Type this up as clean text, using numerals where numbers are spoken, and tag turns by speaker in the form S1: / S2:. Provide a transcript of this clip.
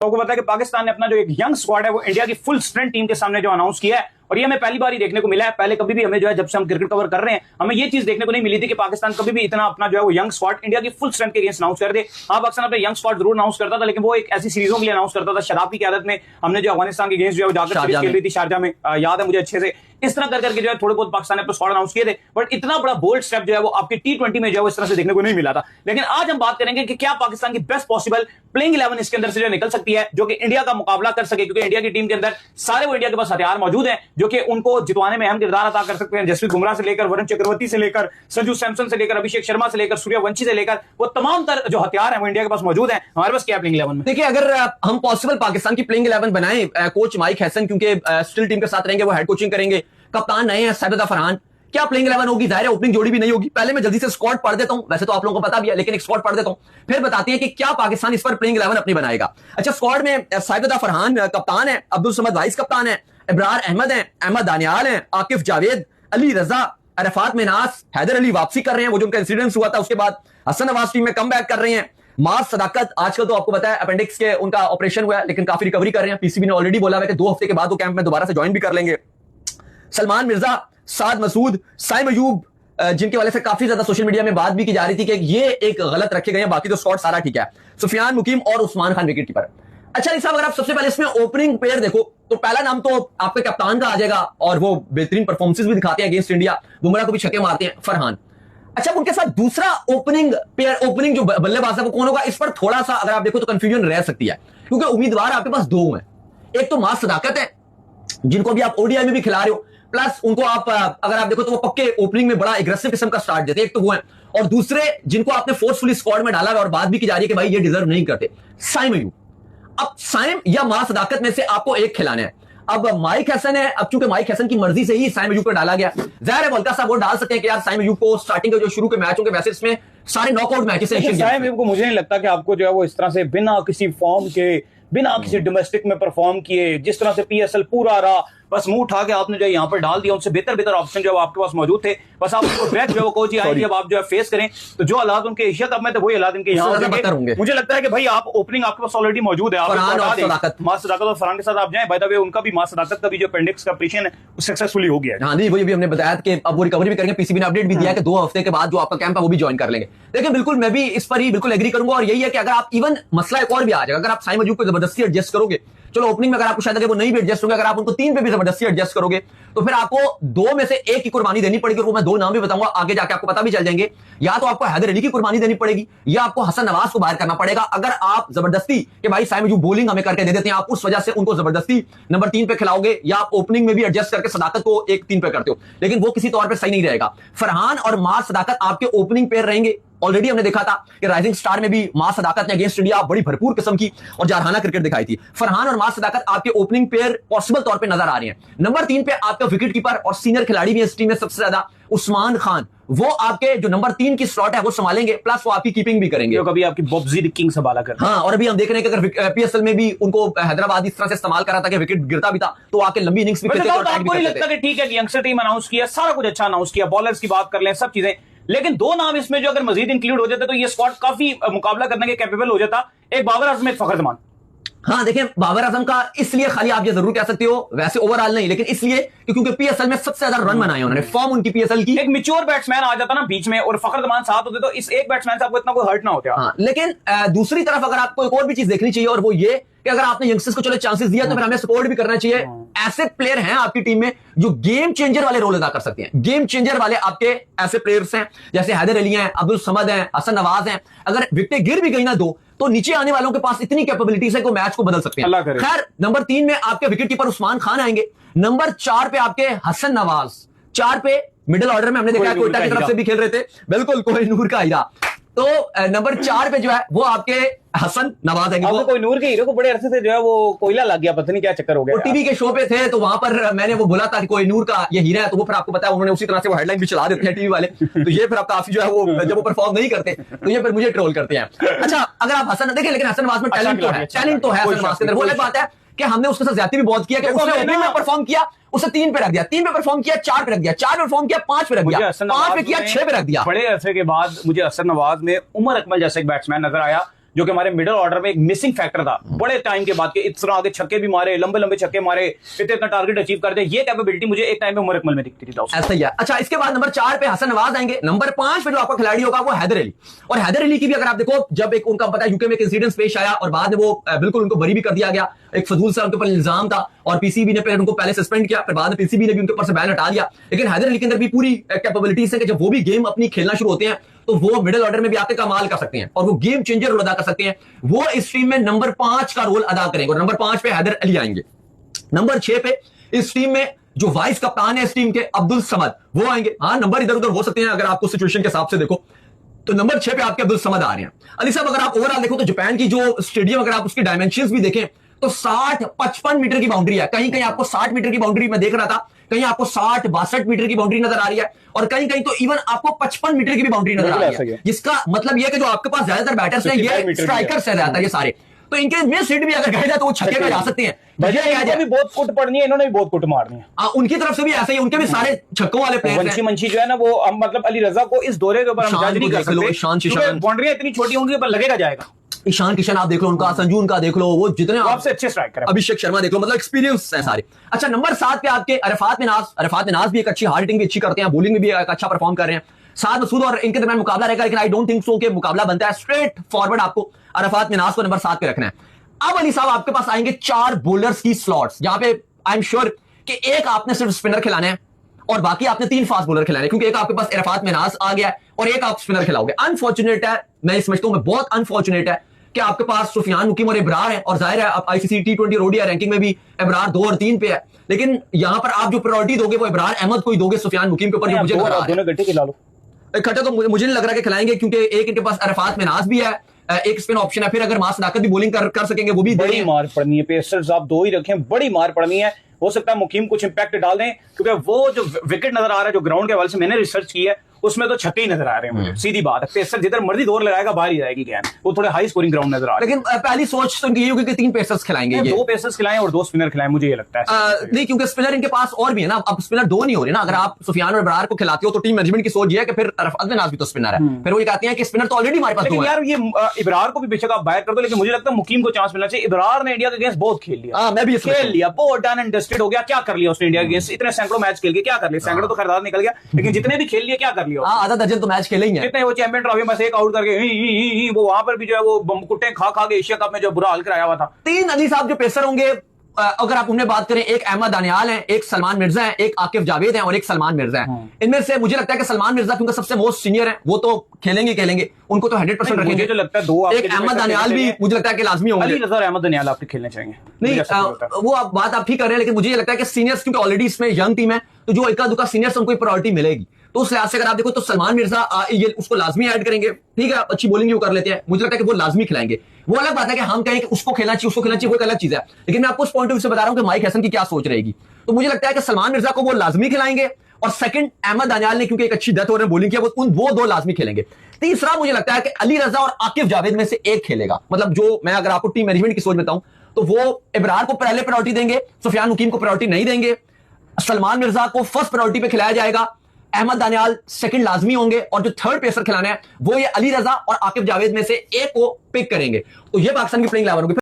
S1: तो आपको पता है कि पाकिस्तान ने अपना जो एक यंग स्क्वाड है वो इंडिया की फुल स्ट्रेंथ टीम के सामने जो अनाउंस किया है, और ये हमें पहली बार ही देखने को मिला है। पहले कभी भी हमें जो है, जब से हम क्रिकेट कवर कर रहे हैं, हमें ये चीज देखने को नहीं मिली थी कि पाकिस्तान कभी भी इतना अपना जो है वो यंग स्क्वाड इंडिया की फुल स्ट्रेंथ के अगेंस्ट अनाउंस कर दे। हाँ, पाकिस्तान अपने यंग स्क्वाड जरूर अनाउंस करता था, लेकिन वो एक ऐसी सीरीजों के लिए अनाउंस करता था। शराबी की आदत में हमने जो अफगानिस्तान के अगेंस्ट जो है जाकर सीरीज खेल रही थी शारजा में, याद है मुझे अच्छे से। इस तरह करके जो है थोड़े बहुत पाकिस्तान ने अपना स्क्वाड अनाउंस किए थे, बट इतना बड़ा बोल्ड स्टेप जो है वो आपके T20 में जो है वो इस तरह से देखने को नहीं मिला था। लेकिन आज हम बात करेंगे कि क्या पाकिस्तान की बेस्ट पॉसिबल प्लेइंग 11 इसके अंदर से जो निकल सकती है, जो कि इंडिया का मुकाबला कर सके, क्योंकि इंडिया की टीम के अंदर सारे वो इंडिया के पास हथियार मौजूद हैं जो कि उनको जितवाने में अहम किरदार अदा कर सकते हैं। जसप्रीत बुमराह से लेकर वरुण चक्रवर्ती से लेकर संजू सैमसन से लेकर अभिषेक शर्मा से लेकर सूर्यवंशी से लेकर वो तमाम तरह जो हथियार हैं वो इंडिया के पास मौजूद हैं। हमारे पास क्या प्लेइंग 11 में?
S2: देखिए, अगर हम पॉसिबल पाकिस्तान की प्लेइंग 11 बनाएं, कोच माइक हैसन क्योंकि स्टिल टीम के साथ रहेंगे, वो हेड कोचिंग करेंगे, कप्तान नए हैं सैयदा फरहान, क्या प्लेइंग 11 होगी? जाहिर है ओपनिंग जोड़ी भी नहीं होगी। पहले मैं जल्दी से स्क्वाड पढ़ देता हूं, वैसे तो आप लोगों को पता भी है, लेकिन एक स्क्वाड पढ़ देता हूं, फिर बताते हैं कि क्या पाकिस्तान इस पर प्लेइंग 11 अपनी बनाएगा। अच्छा, स्क्वाड में सैयदा फरहान कप्तान है, अब्दुल समद वाइस कप्तान है, इब्रार अहमद है, अहमद दानियाल है, आकिफ जावेद, अली रजा, अरफात मिनास, हैदर अली वापसी कर रहे हैं, वो जो उनका इंसिडेंस हुआ था उसके बाद हसन नवाज टीम में कम बैक कर रहे हैं। मास सदाकत आजकल तो आपको पता है अपेंडिक्स के उनका ऑपरेशन हुआ है, लेकिन काफी रिकवरी कर रहे हैं। पीसीबी ने ऑलरेडी बोला है कि 2 हफ्ते के बाद वो कैंप में दोबारा से ज्वाइन भी कर लेंगे। सलमान मिर्जा, साद मसूद, साइम अयूब, जिनके वाले से काफी ज्यादा सोशल मीडिया में बात भी की जा रही थी कि ये एक गलत रखे गए हैं, बाकी तो स्क्वाड सारा ठीक है। सुफियान मुकीम और उस्मान खान विकेट कीपर। अच्छा साहब, अगर आप सबसे पहले इसमें ओपनिंग पेयर देखो तो पहला नाम तो आपके कप्तान का आ जाएगा, और वो बेहतरीन परफॉर्मेंसेस भी दिखाते हैं अगेंस्ट इंडिया, बुमराह को भी छक्के मारते हैं, फरहान। अच्छा, उनके साथ दूसरा ओपनिंग पेयर, ओपनिंग जो बल्लेबाज है वो कौन होगा? इस पर थोड़ा सा अगर आप देखो तो कंफ्यूजन रह सकती है, क्योंकि उम्मीदवार आपके पास 2 हैं। एक तो मास सदाकत है, जिनको भी आप ओडीआई में भी खिला रहे हो, प्लस उनको आप अगर आप देखो तो वो पक्के ओपनिंग में बड़ा एग्रेसिव किस्म का स्टार्ट देते हैं, एक तो वो है। और दूसरे जिनको आपने फोर्सफुली स्क्वाड में डाला है और बात भी की जा रही है कि भाई ये डिजर्व नहीं करते, साइम अयूब। अब साइम या मास सदाकत में से आपको एक खिलाना है। अब माइक हसन है, अब चूंकि माइक हसन की मर्जी से ही साइम अयूब को डाला गया, जाहिर है बोलता साहब वो डाल सकते हैं कि यार साइम अयूब को स्टार्टिंग के जो शुरू के मैच होंगे, वैसे इसमें सारे नॉकआउट मैचेस हैं।
S1: साइम अयूब को मुझे नहीं लगता कि आपको जो है वो इस तरह से बिना किसी फॉर्म के, बिना किसी डोमेस्टिक में परफॉर्म किए, जिस तरह से पीएसएल पूरा रहा, बस मुंह उठा के आपने जो यहाँ पर डाल दिया, उनसे बेहतर ऑप्शन जो आपके पास मौजूद थे। बस आप उनको बैक जो कोच आए जब आप जो है फेस करें तो जो हालात उनके एशिया कप में थे वही हालात इनके यहाँ होंगे। मुझे लगता है कि भाई आप ओपनिंग आपके पास ऑलरेडी मौजूद है, मास सदाकत और फरहान के साथ आप जाएं। बाय द वे उनका भी मास सदाकत का भी जो अपेंडिक्स का ऑपरेशन है वो सक्सेसफुली हो गया है।
S2: हाँ, वही भी हमने बताया कि अब वो रिकवरी भी करेंगे। पीसीबी ने अपडेट भी दिया है कि 2 हफ्ते के बाद जो आपका कैंप है वो भी ज्वाइन कर लेंगे। लेकिन बिल्कुल मैं भी इस पर ही बिल्कुल एग्री करूंगा, और यही है कि अगर आप इवन मसला एक और भी आ जाएगा, अगर आप साइम अयूब को जबरदस्ती एडजस्ट करोगे, चलो ओपनिंग में अगर आपको शायद वो नहीं भी एडजस्ट होंगे, अगर आप उनको 3 पे भी जबरदस्ती एडजस्ट करोगे तो फिर आपको 2 में से एक की कुर्बानी देनी पड़ेगी, और वो मैं 2 नाम भी बताऊंगा, आगे जाके आपको पता भी चल जाएंगे। या तो आपको हैदर अली की कुर्बानी देनी पड़ेगी, या आपको हसन नवाज को बाहर करना पड़ेगा। अगर आप जबरदस्ती कि भाई साइम अयूब बॉलिंग हमें करके दे देते हैं, आप उस वजह से उनको जबरदस्ती नंबर 3 पे खिलाओगे, या आप ओपनिंग में भी एडजस्ट करके सदाकत को 1-3 पे करते हो, लेकिन वो किसी तौर पर सही नहीं रहेगा। फरहान और मास सदाकत आपके ओपनिंग पेयर रहेंगे। ऑलरेडी हमने देखा था कि राइजिंग स्टार में भी मास सदाकत ने अगेंस्ट इंडिया बड़ी भरपूर किस्म की और जारहाना क्रिकेट दिखाई थी। फरहान और मास सदाकत आपके ओपनिंग पेयर पॉसिबल तौर पे नजर आ रहे हैं। नंबर 3 पे आपका विकेट कीपर और सीनियर खिलाड़ी भी इस टीम में सबसे ज्यादा, उस्मान खान, वो आपके जो नंबर 3 की स्लॉट है वो संभालेंगे, प्लस वो आपकी कीपिंग भी करेंगे।
S1: कभी आपकी बॉब्जी द किंग संभाला कर।
S2: हाँ, और अभी हम देख रहे हैं कि अगर पीएसएल में भी उनको हैदराबाद इस तरह से इस्तेमाल करा था कि विकेट गिरता भी था तो आके लंबी इनिंग्स भी खेलते थे और टैग भी करते थे।
S1: लगता है कि ठीक है कि यंगस्टर टीम अनाउंस किया, सारा कुछ अच्छा अनाउंस किया, बॉलर्स की बात कर लें, सब चीजें, लेकिन 2 नाम इसमें जो अगर मजीद इंक्लूड हो जाते तो ये स्क्वाड काफी मुकाबला करने के कैपेबल हो जाता। एक बाबर आजम, एक फखर जमान।
S2: हाँ, देखिए बाबर आजम का इसलिए खाली आप ये जरूर कह सकते हो, वैसे ओवरऑल नहीं, लेकिन इसलिए क्योंकि पीएसएल में सबसे ज्यादा रन बनाए उन्होंने, फॉर्म उनकी पीएसएल की।
S1: एक मैच्योर बैट्समैन आ जाता ना बीच में और फखर जमान साथ होते तो इस एक बैट्समैन से आपको इतना कोई हर्ट ना होता।
S2: हाँ, लेकिन दूसरी तरफ अगर आपको एक और भी चीज देखनी चाहिए, और वो ये कि अगर आपने यंगस्टर्स को चलो चांसेस दिया तो फिर हमें सपोर्ट भी करना चाहिए। ऐसे प्लेयर हैं आपकी टीम में जो गेम चेंजर वाले रोल अदा कर सकते हैं। गेम चेंजर वाले आपके ऐसे प्लेयर्स हैं जैसे हैदर अली हैं, अब्दुल समद हैं, हसन नवाज हैं। अगर विकेटें गिर भी गई ना 2 तो नीचे आने वालों के पास इतनी कैपेबिलिटीज है कि मैच को बदल सकते हैं। खैर, नंबर 3 में आपके विकेट कीपर उस्मान खान आएंगे। नंबर 4 पे आपके हसन नवाज, 4 पे मिडिल ऑर्डर में हमने देखा कोयटा की तरफ से भी खेल रहे थे, बिल्कुल कोहिनूर का हीरा। तो नंबर 4 पे जो है वो आपके हसन नवाज है।
S1: वो कोई नूर के हीरो को बड़े अरसे से जो है वो कोयला लग गया, पता नहीं क्या चक्कर हो गया।
S2: वो टीवी के शो पे थे तो वहां पर मैंने वो बोला था कि कोई नूर का ये हीरा है, तो वो फिर आपको पता है उन्होंने उसी तरह से वो हेडलाइन भी चला देते हैं टीवी वाले। तो ये फिर आप काफी जो है वो जब वो परफॉर्म नहीं करते तो ये फिर मुझे ट्रोल करते हैं। अच्छा, अगर आप हसन देखें, लेकिन हसन नवाज में टैलेंट तो है, टैलेंट तो है हसन नवाज के अंदर। वो अलग बात है कि हमने उसके साथ ज्यादती भी बहुत किया कि उसने ओपनिंग में परफॉर्म किया, उसे 3 पे रख दिया, 3 पे परफॉर्म किया, 4 पे रख दिया, 4 पे परफॉर्म किया, 5 पे रख दिया, 5 पे किया, 6 पे रख दिया।
S1: बड़े अरसे के बाद मुझे हसन नवाज में उमर अकमल जैसे एक बैट्समैन नजर आया जो कि हमारे मिडिल ऑर्डर में एक मिसिंग फैक्टर था बड़े टाइम के बाद के। इस तरह आगे छक्के भी मारे, लंबे लंबे छक्के मारे, इतना टारगेट अचीव कर दे, ये कैपेबिलिटी मुझे एक टाइम में उमर अकमल में दिखती थी।
S2: ऐसा ही है। अच्छा, इसके बाद नंबर 4 पे हसन नवाज आएंगे। नंबर 5 पे जो आपका खिलाड़ी होगा वो हैदर अली। और हैदर अली की भी अगर आप देखो, जब एक उनका पता है यूके में एक इंसिडेंस पेश आया और बाद में वो बिल्कुल उनको बरी भी कर दिया गया, एक फजूल सा उनके ऊपर इल्जाम था और पीसीबी ने उनको पहले सस्पेंड किया, फिर बाद में पीसीबी ने भी उनके ऊपर से बैन हटा दिया। लेकिन हैदर अली के अंदर भी पूरी कैपेबिलिटीज है कि जब वो भी गेम अपनी खेलना शुरू होते हैं तो वो मिडिल ऑर्डर में भी आके कमाल कर सकते हैं और वो गेम चेंजर रोल अदा कर सकते हैं। वो इस टीम में नंबर 5 का रोल अदा करेंगे और नंबर 5 पे हैदर अली आएंगे। नंबर 6 पे इस टीम में जो वाइस कप्तान है इस टीम के, अब्दुल समद, वो आएंगे। हाँ, नंबर इधर उधर हो सकते हैं अगर आपको सिचुएशन के हिसाब से देखो तो नंबर 6 पे आपके अब्दुल समद आ रहे हैं। अली साहब, अगर आप ओवरऑल देखो तो जापान की जो स्टेडियम, अगर आप उसकी डायमेंशंस भी देखें तो 60-55 मीटर की बाउंड्री है। कहीं कहीं आपको 60 मीटर की बाउंड्री मैं देख रहा था, कहीं आपको 60-62 मीटर की बाउंड्री नजर आ रही है और कहीं कहीं तो इवन आपको 55 मीटर की भी बाउंड्री नजर आ रही है। जिसका मतलब यह है कि जो आपके पास ज्यादातर बैटर्स हैं ये स्ट्राइकर्स हैं ज्यादातर, ये सारे तो इनके मिड हिट भी अगर गए जाए तो वो छक्के पे जा सकते हैं।
S1: भी बहुत कुट पड़नी है, इन्होंने भी बहुत कुट मारनी है।
S2: उनकी तरफ से भी ऐसा ही, उनके भी सारे छक्कों वाले प्लेयर
S1: हैं। मंशी जो है ना, वो मतलब अली रजा को इस दौरे के ऊपर हम जज नहीं कर सकते, बाउंड्री इतनी छोटी होंगी पर लगेगा जाएगा।
S2: ईशान किशन आप देख लो, उनका संजू उनका देख लो, वो जितने
S1: आपसे अच्छे स्ट्राइकर हैं।
S2: अभिषेक शर्मा देख लो, मतलब एक्सपीरियंस है सारे। अच्छा, नंबर 7 पे आपके अरफात मिनाज भी एक अच्छी हार्ड हिटिंग भी अच्छी करते हैं, बॉलिंग में भी एक अच्छा परफॉर्म कर रहे हैं। साद मसूद और इनके दरमियान मुकाबला रहेगा, लेकिन आई डोंट थिंक सो कि मुकाबला बनता है। स्ट्रेट फॉरवर्ड आपको अरफात मिनाज को नंबर 7 पे रखना है। अब अली साहब आपके पास आएंगे 4 बॉलर्स की स्लॉट्स, जहां पे आई एम श्योर कि एक आपने सिर्फ स्पिनर खिलाना है और बाकी आपने 3 फास्ट बॉलर खिलाने, क्योंकि एक आपके पास अरफात मिनाज आ गया है और एक आप स्पिनर खिलाओगे। अनफॉर्चुनेट है, मैं समझता हूं, मैं बहुत अनफॉर्चुनेट है कि आपके पास सुफियान मुकीम और इब्रार है और जाहिर है आप आईसीसी T20 और ओडीआई रैंकिंग में भी इब्रार 2 और 3 पे है, लेकिन यहां पर आप जो प्रायोरिटी दोगे वो इब्रार अहमद को ही दोगे सुफियान मुकीम के ऊपर, जो मुझे
S1: दोनों गट्टे खिला लो।
S2: इकट्ठे तो मुझे नहीं लग रहा कि खिलाएंगे, क्योंकि एक इनके पास अरफात मिनाज भी है, एक स्पिन ऑप्शन है, फिर अगर मास सदाकत भी बॉलिंग कर सकेंगे वो भी
S1: बड़ी मार पड़नी है। पेसर्स आप 2 ही रखें, बड़ी मार पड़नी है। हो सकता है मुकीम कुछ इंपैक्ट डाल दें, क्योंकि वो जो विकेट नजर आ रहा है जो ग्राउंड के हवाले से मैंने रिसर्च की है उसमें तो छक्के ही नजर आ रहे हैं मुझे। सीधी बात है, पेसर जिधर मर्जी दौर लगाएगा बाहर ही जाएगी गेंद, वो थोड़े हाई स्कोरिंग ग्राउंड नजर आ रहे हैं।
S2: लेकिन पहली सोच तो ये होगी कि 3 पेसर्स खिलाएंगे,
S1: 2 पेसर्स खिलाएं और 2 स्पिनर खिलाएं, मुझे ये लगता है।
S2: नहीं, क्योंकि स्पिनर इनके पास और भी है ना, अब स्पिनर 2 नहीं हो रहे ना। अगर आप सुफियान और इब्रार को खिलाते हो तो टीम मैनेजमेंट की सोच ये है कि फिर अरफात मिनाज भी तो स्पिनर है, फिर वो ये कहते हैं कि स्पिनर तो ऑलरेडी हमारे पास
S1: है। यार ये इब्रार को भी बेशक आप बाहर कर दो, लेकिन मुझे लगता है मुकीम को चांस मिलना चाहिए। इब्रार ने इंडिया के अगेंस्ट बहुत खेल लिया,
S2: मैं भी
S1: खेल लिया, बहुत डन एंड डस्टेड हो गया। क्या कर लिया उसने इंडिया के अगेंस्ट? इतने सैकड़ों मैच खेल के क्या कर लिया? सैकड़ों तो खैरदार निकल गया, लेकिन जितने भी खेल लिए क्या कर लिया?
S2: आधा दर्जन तो मैच खेले ही हैं।
S1: कितने वो चैंपियन ट्रॉफी में से एक आउट करके वो वहां पर भी जो है वो कुट्टे खा के एशिया कप में जो बुरा हाल कराया हुआ था।
S2: 3 अली साहब जो पेसर होंगे, अगर आप उन्हें बात करें, एक अहमद दानियाल है, एक सलमान मिर्जा है, एक आकिफ जावेद है और एक सलमान मिर्जा है। इनमें से मुझे लगता है कि सलमान मिर्जा क्योंकि सबसे मोस्ट सीनियर है, वो तो खेलेंगे, उनको तो 100% रखेंगे।
S1: मुझे जो लगता है 2
S2: एक अहमद दानियाल भी मुझे लगता है कि लाजमी होंगे।
S1: अली रजा और अहमद दानियाल आपके खेलने चाहिए।
S2: नहीं, वो आप बात आप ठीक कर रहे हैं, लेकिन मुझे ये लगता है कि सीनियर्स क्योंकि ऑलरेडी इसमें यंग टीम है, तो जो इक्का दुक्का सीनियर्स उनको प्रायोरिटी मिलेगी। तो उस लिहाज से अगर आप देखो तो सलमान मिर्जा ये उसको लाजमी ऐड करेंगे। ठीक है, अच्छी बॉलिंग भी कर लेते हैं, मुझे लगता है कि वो लाजमी खिलाएंगे। वो अलग बात है कि हम कहें कि उसको खेलना चाहिए वो एक अलग चीज है, लेकिन मैं आपको उस पॉइंट ऑफ व्यू से बता रहा हूं कि माइक हसन की क्या सोच रहेगी। तो मुझे लगता है कि सलमान मिर्जा को वो लाजमी खिलाएंगे और सेकंड अहमद दानियाल ने क्योंकि एक अच्छी डेथ ओवर में बॉलिंग किया, वो 2 लाजमी खेलेंगे। तीसरा मुझे लगता है कि अली रजा और आकिफ जावेद में से एक खेलेगा। मतलब जो मैं अगर आपको टीम मैनेजमेंट की सोच बताऊं तो वो इब्रार को पहले प्रायोरिटी देंगे, सुफियान मुकीम को प्रायोरिटी नहीं देंगे, सलमान मिर्जा को फर्स्ट प्रायोरिटी पे खिलाया जाएगा, अहमद दानियाल सेकंड लाजमी होंगे और जो थर्ड पेसर खिलाना है वो ये अली रजा और आकिफ जावेद में से एक को पिक करेंगे। तो ये पाकिस्तान की प्लेइंग 11 होगी।